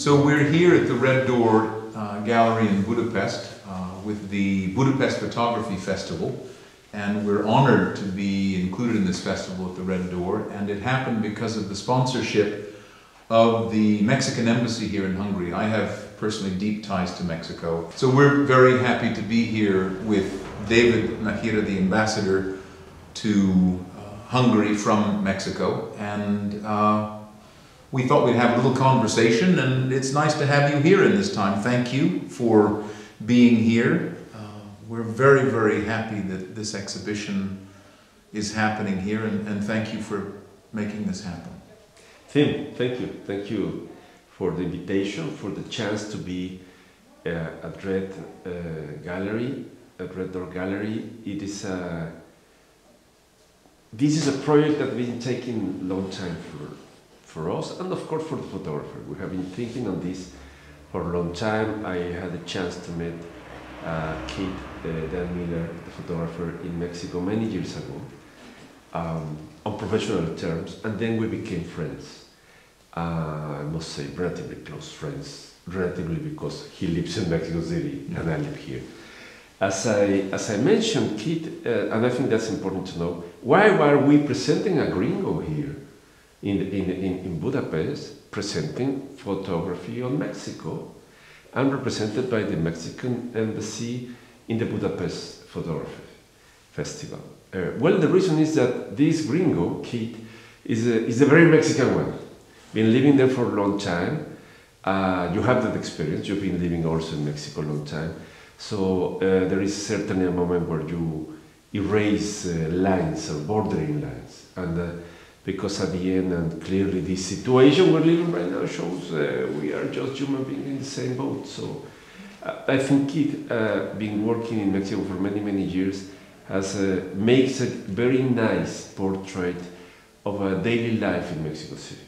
So we're here at the Red Door Gallery in Budapest with the Budapest Photography Festival, and we're honored to be included in this festival at the Red Door, and it happened because of the sponsorship of the Mexican Embassy here in Hungary. I have personally deep ties to Mexico, so we're very happy to be here with David NÁJERA, the ambassador to Hungary from Mexico, and we thought we'd have a little conversation, and it's nice to have you here in this time. Thank you for being here. We're very, very happy that this exhibition is happening here, and thank you for making this happen. Tim, thank you. Thank you for the invitation, for the chance to be at Red Gallery, at Red Door Gallery. This is a project that we've been taking a long time for us, and of course for the photographer. We have been thinking on this for a long time. I had a chance to meet Keith Dannemiller, the photographer, in Mexico many years ago, on professional terms, and then we became friends. I must say, relatively close friends, relatively because he lives in Mexico City and I live here. As I mentioned, Keith, and I think that's important to know, why were we presenting a gringo here in Budapest, presenting photography on Mexico, and represented by the Mexican Embassy in the Budapest Photography Festival? Well, the reason is that this gringo, Keith, is a very Mexican one. Been living there for a long time. You have that experience. You've been living also in Mexico a long time. So there is certainly a moment where you erase lines or bordering lines. And because at the end, and clearly this situation we're living right now shows we are just human beings in the same boat. So I think Keith, been working in Mexico for many, many years, makes a very nice portrait of a daily life in Mexico City.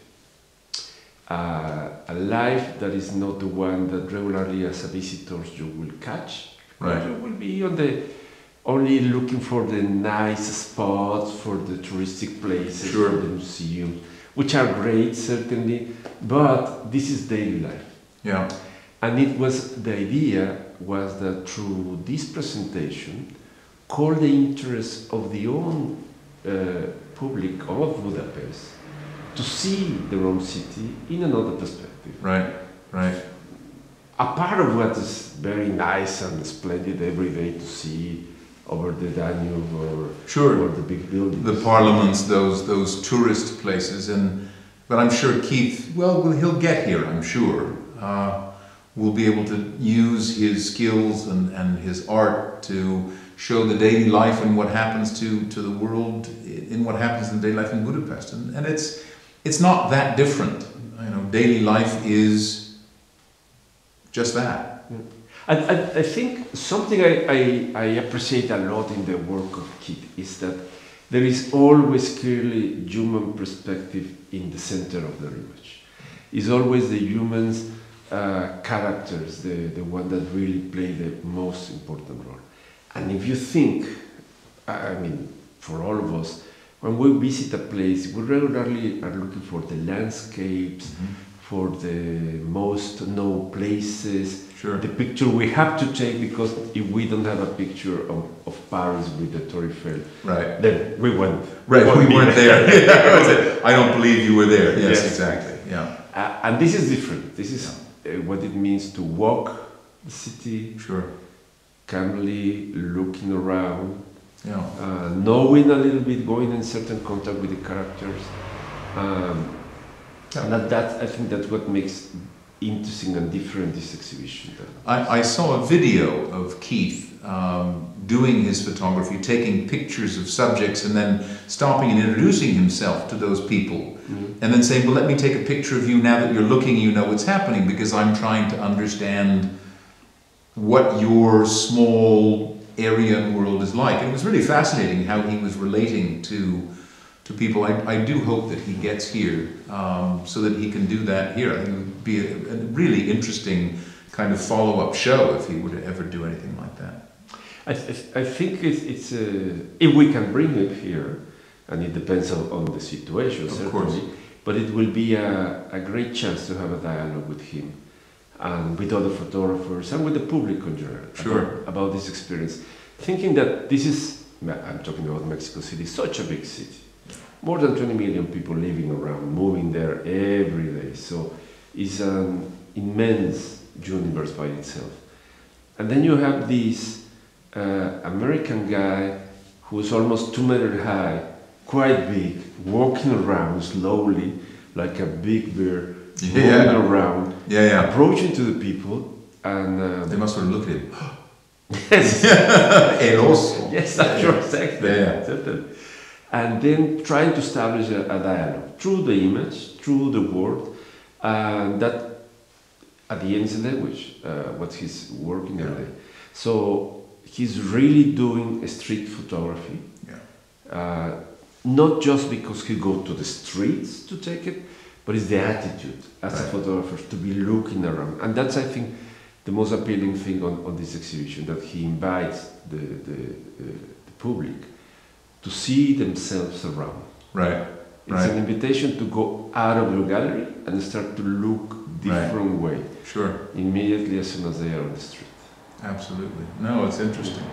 A life that is not the one that regularly as a visitor you will catch. Right. You will be on only looking for the nice spots, for the touristic places, sure, for the museums, which are great certainly, but this is daily life. Yeah. And the idea was that through this presentation, call the interest of the own public of Budapest to see their own city in another perspective. Right, right. A part of what is very nice and splendid every day to see over the Danube or, sure, or the big buildings. The parliaments, those tourist places, but I'm sure Keith, well, he'll get here, I'm sure. Will be able to use his skills and his art to show the daily life and what happens to the world in what happens in daily life in Budapest. And it's not that different. You know, daily life is just that. I think something I appreciate a lot in the work of Keith is that there is always clearly human perspective in the center of the image. It's always the humans characters, the one that really play the most important role. And if you think, I mean, for all of us, when we visit a place, we regularly are looking for the landscapes, for the most known places, sure, the picture we have to take, because if we don't have a picture of Paris with the Tour Eiffel, right, then we went. Right, we weren't there. I don't believe you were there. Yes, exactly. Yeah. And this is different. This is what it means to walk the city, sure, calmly, looking around, yeah, knowing a little bit, going in certain contact with the characters. And I think that's what makes interesting and different this exhibition. I saw a video of Keith doing his photography, taking pictures of subjects and then stopping and introducing himself to those people, and then saying, well, let me take a picture of you now that you're looking, you know what's happening, because I'm trying to understand what your small area and world is like. And it was really fascinating how he was relating to people. I do hope that he gets here so that he can do that here. I think it would be a really interesting kind of follow-up show if he were to ever do anything like that. I think it's if we can bring it here, and it depends on the situation, of certainly. Course. but it will be a great chance to have a dialogue with him and with other photographers and with the public in general about this experience. Thinking that this is, I'm talking about Mexico City, such a big city. More than 20 million people living around, moving there every day. So it's an immense universe by itself. And then you have this American guy who's almost 2 meters high, quite big, walking around slowly, like a big bear, moving around, approaching to the people, and they must sort of look at him. Yes, El oso. Yes, that's exactly. And then trying to establish a dialogue through the image, through the word, and that at the end is the language, what he's working on. So he's really doing street photography. Not just because he goes to the streets to take it, but it's the attitude as a photographer to be looking around. And that's, I think, the most appealing thing on this exhibition, that he invites the public to see themselves around. It's an invitation to go out of your gallery and start to look different way. Immediately as soon as they are on the street. Absolutely. No, it's interesting.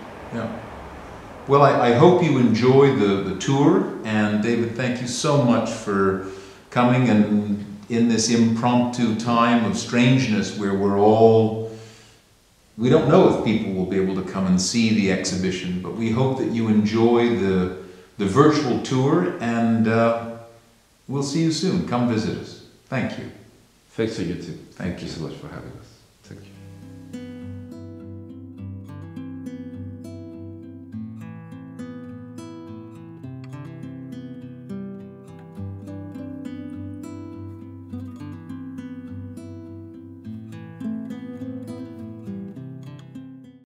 Well, I hope you enjoy the tour, and David, thank you so much for coming and in this impromptu time of strangeness where we don't know if people will be able to come and see the exhibition, but we hope that you enjoy the virtual tour, and we'll see you soon. Come visit us. Thank you. Thanks to you too. Thank you so much for having us.